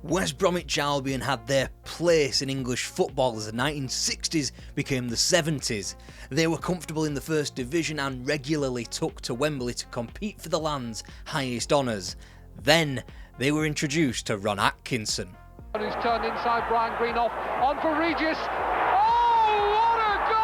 West Bromwich Albion had their place in English football as the 1960s became the 70s. They were comfortable in the First Division and regularly took to Wembley to compete for the land's highest honours. Then they were introduced to Ron Atkinson. Who's turned inside Brian Greenoff, on for Regis. Oh, what a goal!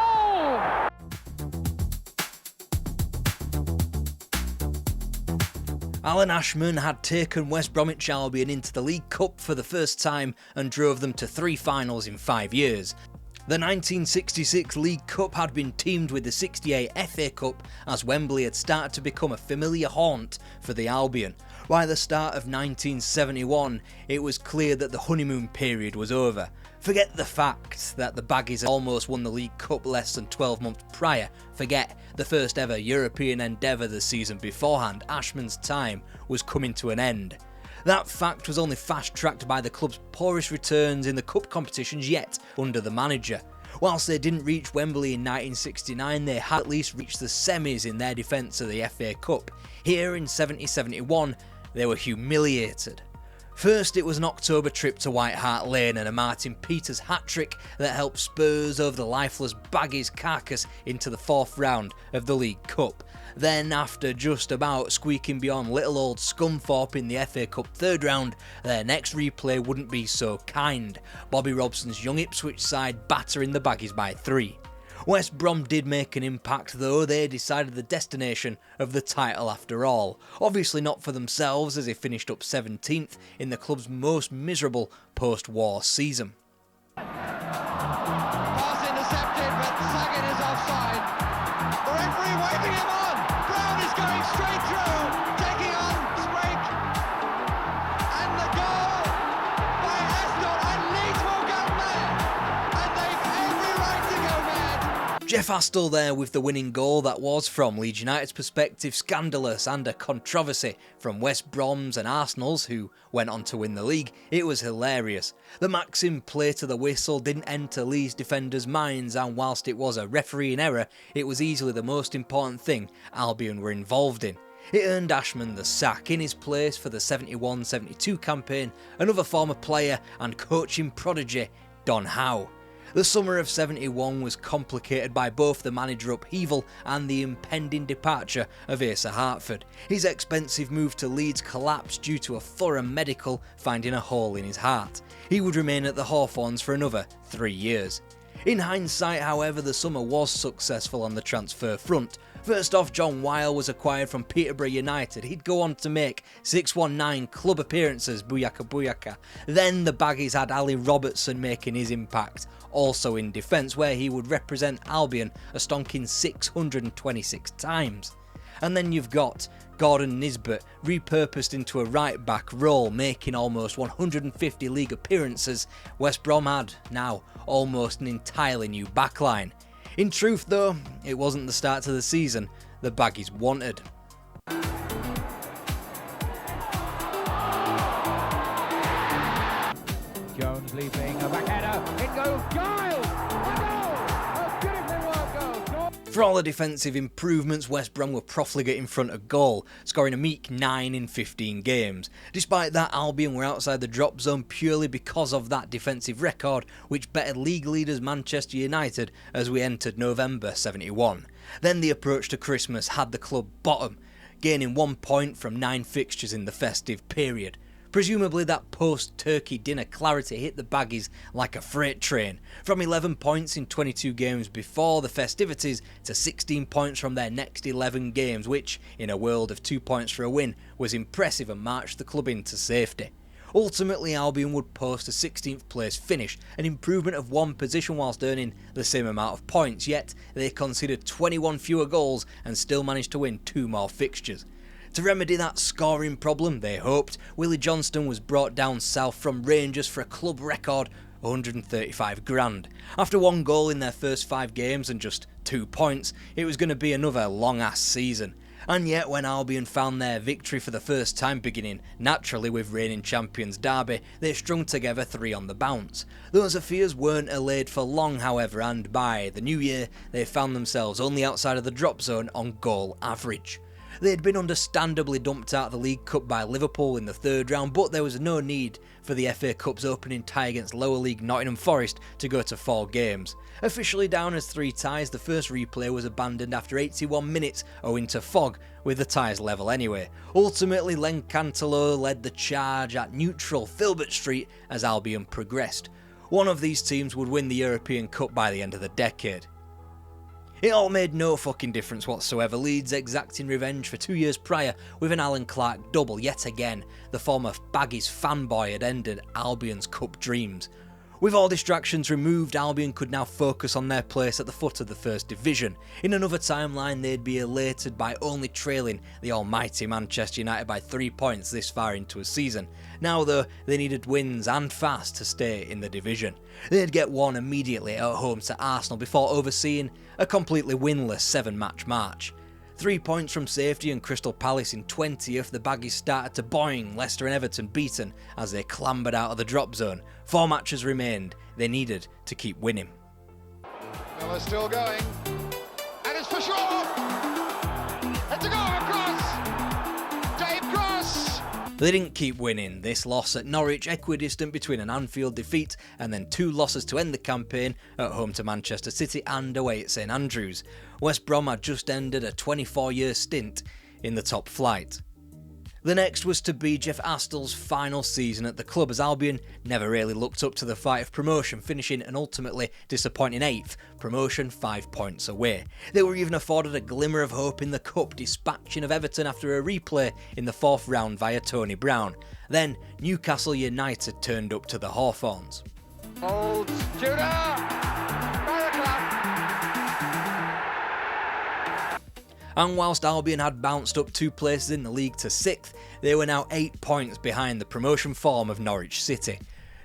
Alan Ashman had taken West Bromwich Albion into the League Cup for the first time and drove them to 3 finals in 5 years. The 1966 League Cup had been teamed with the 68 FA Cup as Wembley had started to become a familiar haunt for the Albion. By the start of 1971, it was clear that the honeymoon period was over. Forget the fact that the Baggies had almost won the League Cup less than 12 months prior. Forget the first ever European endeavour the season beforehand. Ashman's time was coming to an end. That fact was only fast-tracked by the club's poorest returns in the cup competitions yet under the manager. Whilst they didn't reach Wembley in 1969, they had at least reached the semis in their defence of the FA Cup. Here in 70-71, they were humiliated. First, it was an October trip to White Hart Lane and a Martin Peters hat-trick that helped Spurs over the lifeless Baggies carcass into the 4th round of the League Cup. Then, after just about squeaking beyond little old Scunthorpe in the FA Cup 3rd round, their next replay wouldn't be so kind. Bobby Robson's young Ipswich side battering the Baggies by 3. West Brom did make an impact though. They decided the destination of the title after all. Obviously not for themselves, as they finished up 17th in the club's most miserable post-war season. Pass intercepted, but Sagan is offside. The referee waving him on. Brown is going straight through, taking on Sprake. And the goal by Aston, and Leeds will go mad. And they've every right to go mad. Jeff Astle there with the winning goal that was, from Leeds United's perspective, scandalous and a controversy. From West Brom's and Arsenal's, who went on to win the league, it was hilarious. The Maxim play to the whistle didn't enter Leeds defenders' minds, and whilst it was a refereeing error, it was easily the most important thing Albion were involved in. It earned Ashman the sack. In his place for the 71-72 campaign, another former player and coaching prodigy, Don Howe. The summer of 71 was complicated by both the manager upheaval and the impending departure of Asa Hartford. His expensive move to Leeds collapsed due to a thorough medical finding a hole in his heart. He would remain at the Hawthorns for another 3 years. In hindsight, however, the summer was successful on the transfer front. First off, John Weil was acquired from Peterborough United. He'd go on to make 619 club appearances, booyaka booyaka. Then the Baggies had Ali Robertson making his impact, also in defence, where he would represent Albion a stonking 626 times. And then you've got Gordon Nisbet, repurposed into a right-back role, making almost 150 league appearances. West Brom had now almost an entirely new backline. In truth though, it wasn't the start to the season the Baggies wanted. Jones leaping, a back header, it goes, Giles! A goal! A beautifully worked goal! For all the defensive improvements, West Brom were profligate in front of goal, scoring a meek 9 in 15 games. Despite that, Albion were outside the drop zone purely because of that defensive record, which bettered league leaders Manchester United as we entered November 71. Then the approach to Christmas had the club bottom, gaining 1 point from 9 fixtures in the festive period. Presumably that post-turkey dinner clarity hit the Baggies like a freight train. From 11 points in 22 games before the festivities to 16 points from their next 11 games, which, in a world of 2 points for a win, was impressive and marched the club into safety. Ultimately, Albion would post a 16th place finish, an improvement of 1 position whilst earning the same amount of points, yet they conceded 21 fewer goals and still managed to win 2 more fixtures. To remedy that scoring problem, they hoped, Willie Johnston was brought down south from Rangers for a club record 135 grand. After 1 goal in their first 5 games and just 2 points, it was going to be another long-ass season. And yet when Albion found their victory for the first time, beginning naturally with reigning champions Derby, they strung together 3 on the bounce. Those fears weren't allayed for long however, and by the new year they found themselves only outside of the drop zone on goal average. They'd been understandably dumped out of the League Cup by Liverpool in the third round, but there was no need for the FA Cup's opening tie against lower league Nottingham Forest to go to 4 games. Officially down as 3 ties, the first replay was abandoned after 81 minutes owing to fog, with the ties level anyway. Ultimately, ЛИНКС led the charge at neutral Filbert Street as Albion progressed. One of these teams would win the European Cup by the end of the decade. It all made no fucking difference whatsoever, Leeds exacting revenge for 2 years prior with an Alan Clark double yet again. The former Baggies fanboy had ended Albion's cup dreams. With all distractions removed, Albion could now focus on their place at the foot of the First Division. In another timeline, they'd be elated by only trailing the almighty Manchester United by 3 points this far into a season. Now though, they needed wins and fast to stay in the division. They'd get one immediately at home to Arsenal before overseeing a completely winless 7-match march. 3 points from safety and Crystal Palace in 20th, the Baggies started to boing, Leicester and Everton beaten as they clambered out of the drop zone. 4 matches remained, they needed to keep winning. Well, they're still going, and it's for sure! It's a goal across! Dave Cross! They didn't keep winning. This loss at Norwich, equidistant between an Anfield defeat and then 2 losses to end the campaign at home to Manchester City and away at St Andrews. West Brom had just ended a 24-year stint in the top flight. The next was to be Jeff Astel's final season at the club, as Albion never really looked up to the fight of promotion, finishing an ultimately disappointing 8th, promotion 5 points away. They were even afforded a glimmer of hope in the cup, dispatching of Everton after a replay in the 4th round via Tony Brown. Then Newcastle United turned up to the Hawthorns. Holds Judah! And whilst Albion had bounced up 2 places in the league to 6th, they were now 8 points behind the promotion form of Norwich City.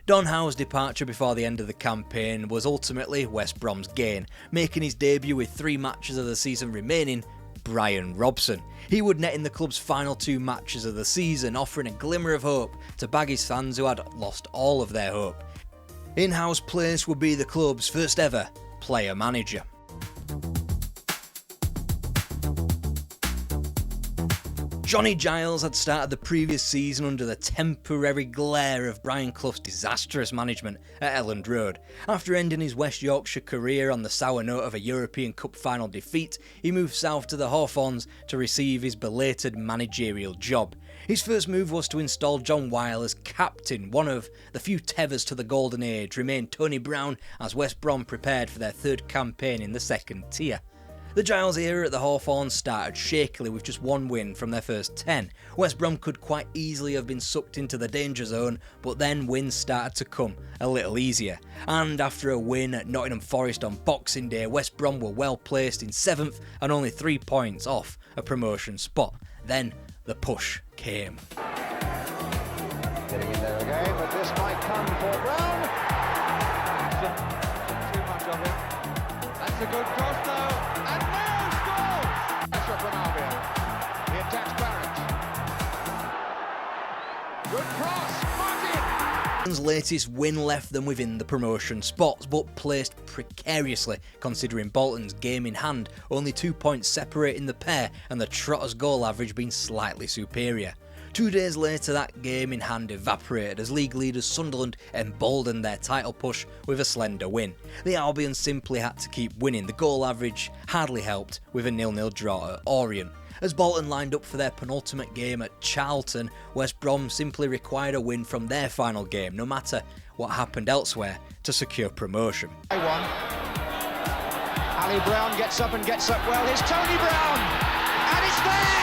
Don Howe's departure before the end of the campaign was ultimately West Brom's gain, making his debut with 3 matches of the season remaining Brian Robson. He would net in the club's final 2 matches of the season, offering a glimmer of hope to Baggies fans who had lost all of their hope. In Howe's place would be the club's first ever player manager. Johnny Giles had started the previous season under the temporary glare of Brian Clough's disastrous management at Elland Road. After ending his West Yorkshire career on the sour note of a European Cup final defeat, he moved south to the Hawthorns to receive his belated managerial job. His first move was to install John Weil as captain. One of the few tethers to the golden age remained Tony Brown as West Brom prepared for their 3rd campaign in the 2nd tier. The Giles era at the Hawthorns started shakily with just 1 win from their first 10. West Brom could quite easily have been sucked into the danger zone, but then wins started to come a little easier. And after a win at Nottingham Forest on Boxing Day, West Brom were well placed in 7th and only 3 points off a promotion spot. Then the push came. Getting in there again, but this might come for Brown. Too much of it. That's a good cross though. And now scores! Pressure from Albion. He attacks Barrett. Good cross. Martin! Latest win left them within the promotion spots, but placed precariously considering Bolton's game in hand, only 2 points separating the pair and the Trotters' goal average being slightly superior. 2 days later, that game in hand evaporated as league leaders Sunderland emboldened their title push with a slender win. The Albion simply had to keep winning. The goal average hardly helped with a 0-0 draw at Orient. As Bolton lined up for their penultimate game at Charlton, West Brom simply required a win from their final game, no matter what happened elsewhere, to secure promotion. Ali Brown gets up well. Here's Tony Brown! And it's there!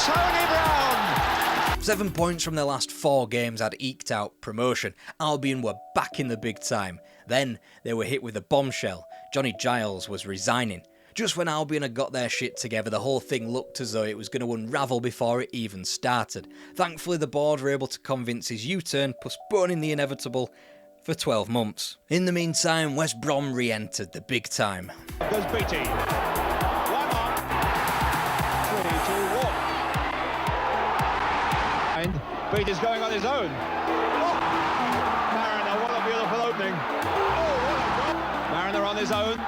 Tony Brown! 7 points from their last 4 games had eked out promotion. Albion were back in the big time. Then they were hit with a bombshell. Johnny Giles was resigning. Just when Albion had got their shit together, the whole thing looked as though it was going to unravel before it even started. Thankfully, the board were able to convince his U-turn, postponing the inevitable for 12 months. In the meantime, West Brom re-entered the big time. Goes Beatty. 1 on. 3-2-1. And Beatty's going on his own. Oh. Mariner, what a beautiful opening. Oh, what a goal. Mariner on his own. Oh,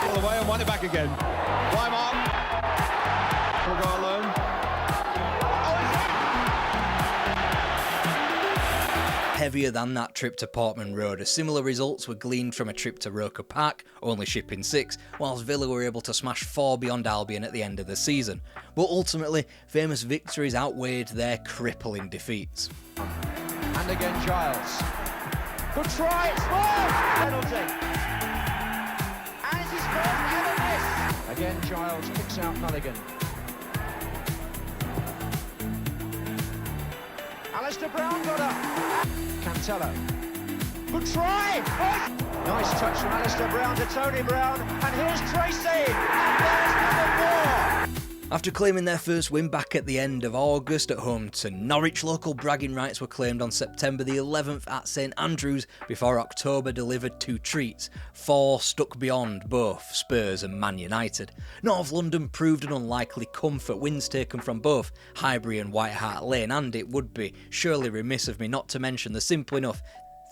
what a ball away and won it back again. Weimar will go alone. Heavier than that trip to Portman Road, as similar results were gleaned from a trip to Roker Park, only shipping 6, whilst Villa were able to smash 4 beyond Albion at the end of the season. But ultimately, famous victories outweighed their crippling defeats. And again Giles. Good try, it's more! Penalty. And it's his first ever miss. Again Giles kicks out Mulligan. Alistair Brown got up. Cantello. Good try! Oh. Nice touch from Alistair Brown to Tony Brown. And here's Tracy. And there's number 4. After claiming their first win back at the end of August at home to Norwich, local bragging rights were claimed on September the 11th at St Andrews before October delivered 2 treats. 4 stuck beyond both Spurs and Man United. North London proved an unlikely comfort, wins taken from both Highbury and White Hart Lane, and it would be surely remiss of me not to mention the simple enough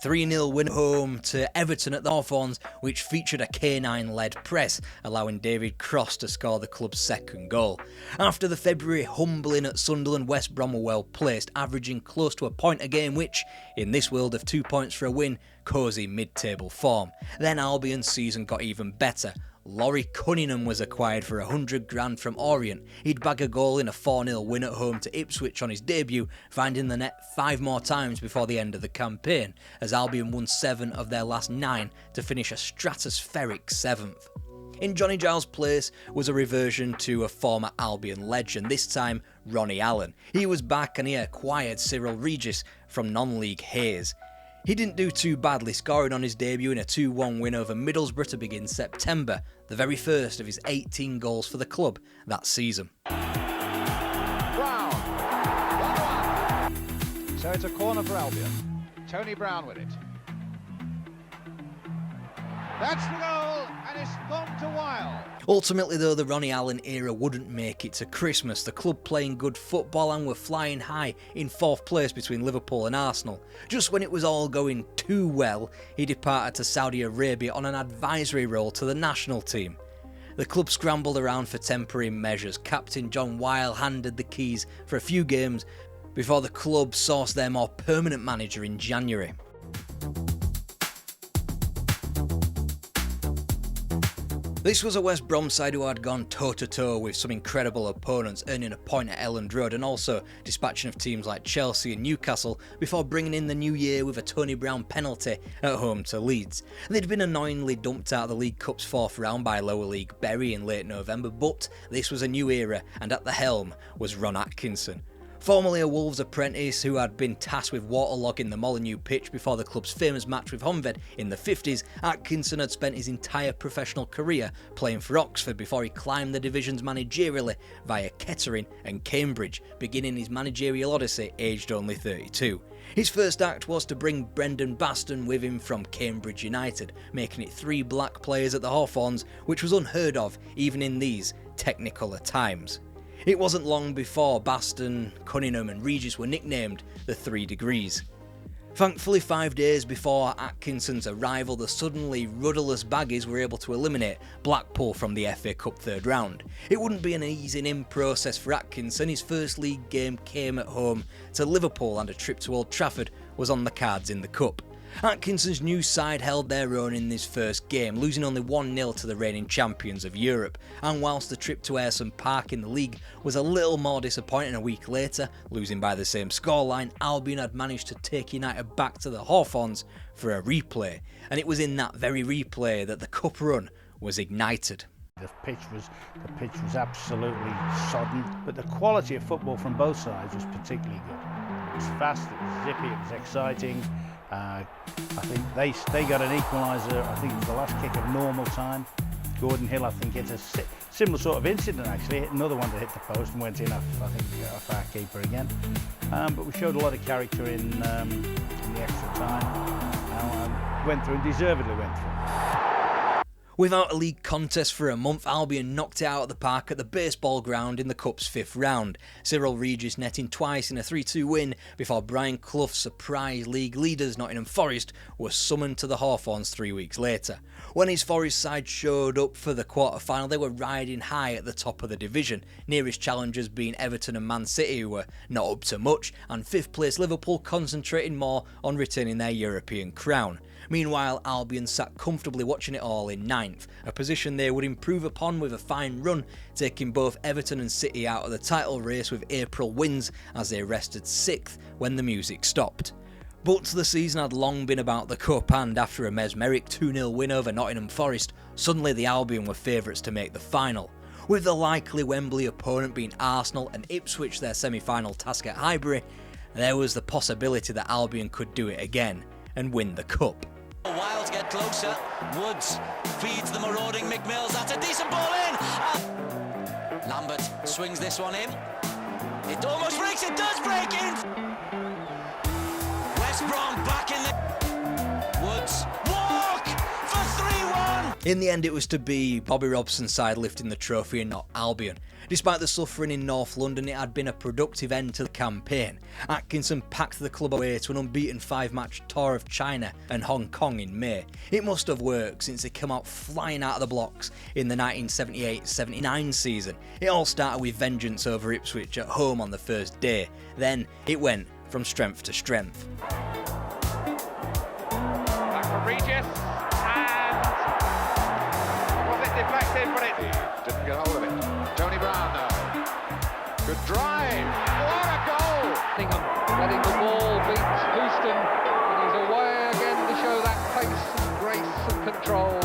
3-0 win home to Everton at the Hawthorns, which featured a canine-led press, allowing David Cross to score the club's second goal. After the February humbling at Sunderland, West Brom were well placed, averaging close to a point a game, which, in this world of 2 points for a win, cosy mid-table form. Then Albion's season got even better. Laurie Cunningham was acquired for $100,000 from Orient. He'd bag a goal in a 4-0 win at home to Ipswich on his debut, finding the net 5 more times before the end of the campaign, as Albion won 7 of their last 9 to finish a stratospheric 7th. In Johnny Giles' place was a reversion to a former Albion legend, this time Ronnie Allen. He was back and he acquired Cyril Regis from non-league Hayes. He didn't do too badly, scoring on his debut in a 2-1 win over Middlesbrough to begin September, the very first of his 18 goals for the club that season. Brown. 1-1. So it's a corner for Albion. Tony Brown with it. That's the goal, and it's gone to Weil. Ultimately though, the Ronnie Allen era wouldn't make it to Christmas, the club playing good football and were flying high in 4th place between Liverpool and Arsenal. Just when it was all going too well, he departed to Saudi Arabia on an advisory role to the national team. The club scrambled around for temporary measures. Captain John Weil handed the keys for a few games before the club sourced their more permanent manager in January. This was a West Brom side who had gone toe-to-toe with some incredible opponents, earning a point at Elland Road and also dispatching of teams like Chelsea and Newcastle before bringing in the new year with a Tony Brown penalty at home to Leeds. They'd been annoyingly dumped out of the League Cup's 4th round by lower league Bury in late November, but this was a new era and at the helm was Ron Atkinson. Formerly a Wolves apprentice who had been tasked with waterlogging the Molineux pitch before the club's famous match with Honved in the 50s, Atkinson had spent his entire professional career playing for Oxford before he climbed the divisions managerially via Kettering and Cambridge, beginning his managerial odyssey aged only 32. His first act was to bring Brendan Baston with him from Cambridge United, making it 3 black players at the Hawthorns, which was unheard of even in these technicolor times. It wasn't long before Baston, Cunningham and Regis were nicknamed the 3 Degrees. Thankfully, 5 days before Atkinson's arrival, the suddenly rudderless Baggies were able to eliminate Blackpool from the FA Cup 3rd round. It wouldn't be an easing-in process for Atkinson. His first league game came at home to Liverpool and a trip to Old Trafford was on the cards in the Cup. Atkinson's new side held their own in this first game, losing only 1-0 to the reigning champions of Europe, and whilst the trip to Ayresome Park in the league was a little more disappointing a week later, losing by the same scoreline, Albion had managed to take United back to the Hawthorns for a replay, and it was in that very replay that the cup run was ignited. The pitch was absolutely sodden, but the quality of football from both sides was particularly good. It was fast, it was zippy, it was exciting. I think they got an equaliser. I think it was the last kick of normal time. Gordon Hill, I think, hit a similar sort of incident actually. Hit another one that hit the post and went in off, I think, off our keeper again. But we showed a lot of character in the extra time. Went through and deservedly went through. Without a league contest for a month, Albion knocked it out of the park at the baseball ground in the Cup's 5th round. Cyril Regis netting twice in a 3-2 win before Brian Clough's surprise league leaders Nottingham Forest were summoned to the Hawthorns 3 weeks later. When his Forest side showed up for the quarter-final, they were riding high at the top of the division, nearest challengers being Everton and Man City, who were not up to much, and 5th place Liverpool concentrating more on retaining their European crown. Meanwhile, Albion sat comfortably watching it all in 9th, a position they would improve upon with a fine run, taking both Everton and City out of the title race with April wins as they rested 6th when the music stopped. But the season had long been about the Cup, and after a mesmeric 2-0 win over Nottingham Forest, suddenly the Albion were favourites to make the final. With the likely Wembley opponent being Arsenal and Ipswich their semi-final task at Highbury, there was the possibility that Albion could do it again and win the Cup. Wilds get closer. Woods feeds the marauding Mick Mills. That's a decent ball in. Lambert swings this one in. It almost breaks. It does break in. West Brom back in the... Woods walk for 3-1. In the end, it was to be Bobby Robson's side lifting the trophy and not Albion. Despite the suffering in North London, it had been a productive end to the campaign. Atkinson packed the club away to an unbeaten 5-match tour of China and Hong Kong in May. It must have worked since they came out flying out of the blocks in the 1978-79 season. It all started with vengeance over Ipswich at home on the first day. Then it went from strength to strength. Back from Regis, and was it deflected, but it didn't get hold of it. Tony Brown now. Good drive. What a goal! Letting the ball beat Houston, and he's away again to show that pace and grace and control.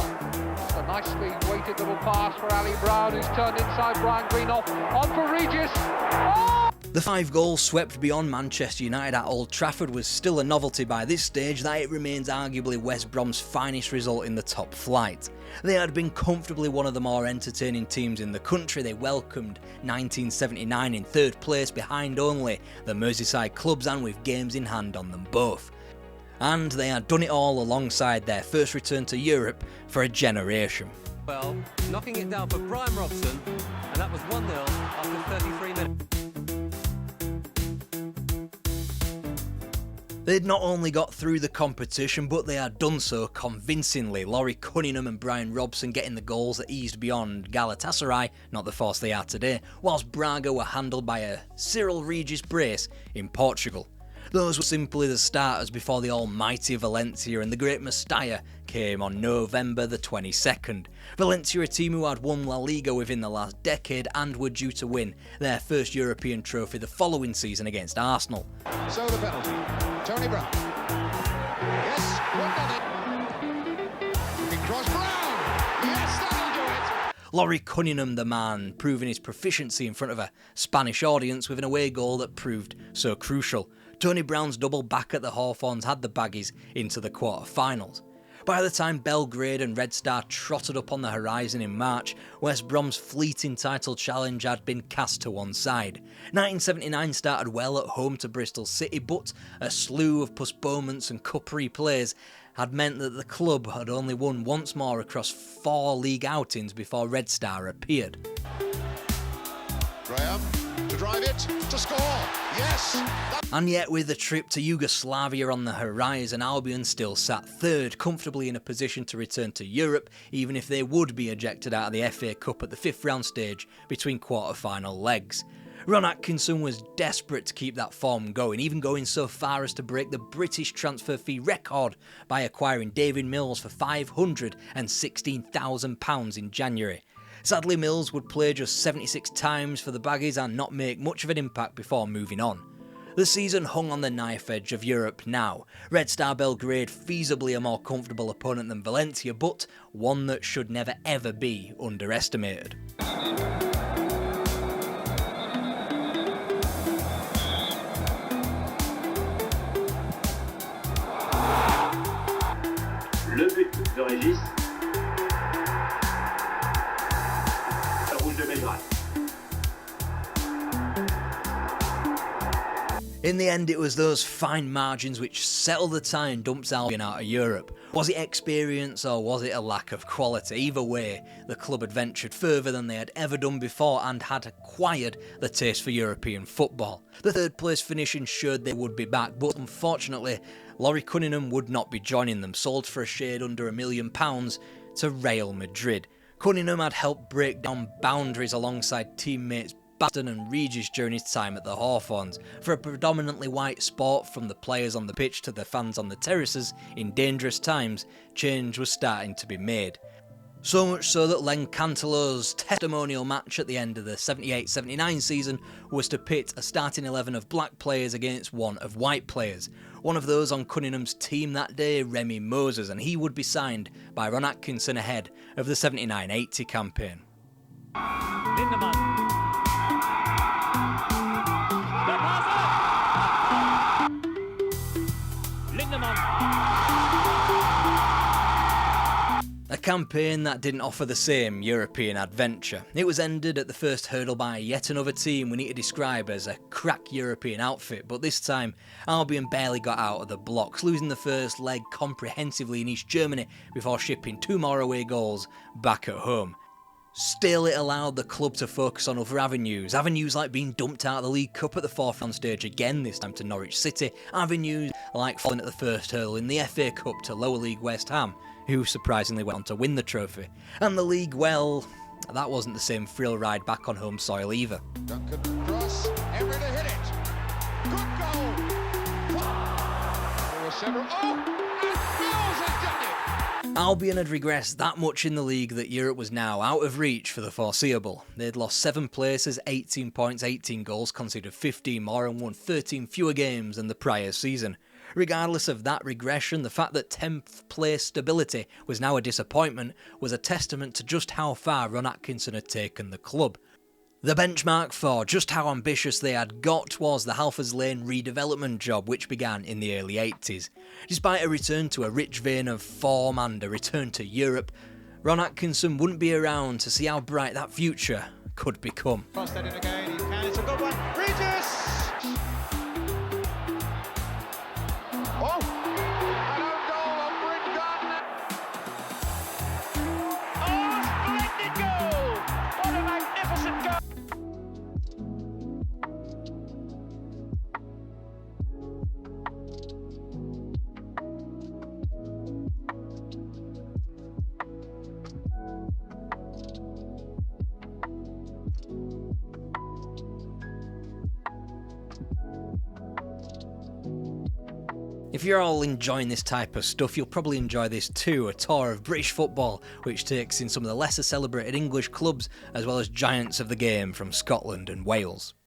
It's a nicely weighted little pass for Ali Brown, who's turned inside Brian Greenoff. On for Regis. Oh! The 5 goals swept beyond Manchester United at Old Trafford was still a novelty by this stage, that it remains arguably West Brom's finest result in the top flight. They had been comfortably one of the more entertaining teams in the country. They welcomed 1979 in 3rd place behind only the Merseyside clubs and with games in hand on them both. And they had done it all alongside their first return to Europe for a generation. Well, knocking it down for Brian Robson, and that was 1-0 after 33 minutes. They'd not only got through the competition, but they had done so convincingly. Laurie Cunningham and Brian Robson getting the goals that eased beyond Galatasaray, not the force they are today, whilst Braga were handled by a Cyril Regis brace in Portugal. Those were simply the starters before the almighty Valencia and the great Mestalla came on November the 22nd. Valencia, a team who had won La Liga within the last decade and were due to win their first European trophy the following season against Arsenal. So the penalty. Tony Brown. Yes, 1-0. Looking cross Brown. Yes, that'll do it. Laurie Cunningham, the man, proving his proficiency in front of a Spanish audience with an away goal that proved so crucial. Tony Brown's double back at the Hawthorns had the Baggies into the quarter-finals. By the time Belgrade and Red Star trotted up on the horizon in March, West Brom's fleeting title challenge had been cast to one side. 1979 started well at home to Bristol City, but a slew of postponements and cup replays had meant that the club had only won once more across 4 league outings before Red Star appeared. Graham to drive it, to score. Yes! And yet, with the trip to Yugoslavia on the horizon, Albion still sat 3rd, comfortably in a position to return to Europe, even if they would be ejected out of the FA Cup at the 5th round stage between quarter-final legs. Ron Atkinson was desperate to keep that form going, even going so far as to break the British transfer fee record by acquiring David Mills for £516,000 in January. Sadly, Mills would play just 76 times for the Baggies and not make much of an impact before moving on. The season hung on the knife edge of Europe now. Red Star Belgrade feasibly a more comfortable opponent than Valencia, but one that should never ever be underestimated. Le but de Régis. Rouge de Belgrade. In the end, it was those fine margins which settled the tie and dumped Albion out of Europe. Was it experience or was it a lack of quality? Either way, the club had ventured further than they had ever done before and had acquired the taste for European football. The third place finish ensured they would be back, but unfortunately, Laurie Cunningham would not be joining them, sold for a shade under £1 million to Real Madrid. Cunningham had helped break down boundaries alongside teammates Baston and Regis during his time at the Hawthorns. For a predominantly white sport, from the players on the pitch to the fans on the terraces, in dangerous times, change was starting to be made. So much so that Len Cantelou's testimonial match at the end of the 78-79 season was to pit a starting 11 of black players against one of white players. One of those on Cunningham's team that day, Remy Moses, and he would be signed by Ron Atkinson ahead of the 79-80 campaign. Lindemann. A campaign that didn't offer the same European adventure. It was ended at the first hurdle by yet another team we need to describe as a crack European outfit, but this time Albion barely got out of the blocks, losing the first leg comprehensively in East Germany before shipping 2 more away goals back at home. Still, it allowed the club to focus on other avenues like being dumped out of the League Cup at the fourth round stage again, this time to Norwich City, avenues like falling at the first hurdle in the FA Cup to lower league West Ham, who surprisingly went on to win the trophy. And the league, well, that wasn't the same thrill ride back on home soil either. Duncan cross, Emery to hit it. Good goal. There were several. Oh, and Mills has done it. Albion had regressed that much in the league that Europe was now out of reach for the foreseeable. They'd lost 7 places, 18 points, 18 goals, conceded 15 more and won 13 fewer games than the prior season. Regardless of that regression, the fact that 10th place stability was now a disappointment was a testament to just how far Ron Atkinson had taken the club. The benchmark for just how ambitious they had got was the Halfers Lane redevelopment job, which began in the early 80s. Despite a return to a rich vein of form and a return to Europe, Ron Atkinson wouldn't be around to see how bright that future could become. Cross that in again, he can, it's a good one. Regis! Oh! An own goal of Bringun! Oh, splendid goal! What a magnificent goal! If you're all enjoying this type of stuff, you'll probably enjoy this too, a tour of British football which takes in some of the lesser celebrated English clubs as well as giants of the game from Scotland and Wales.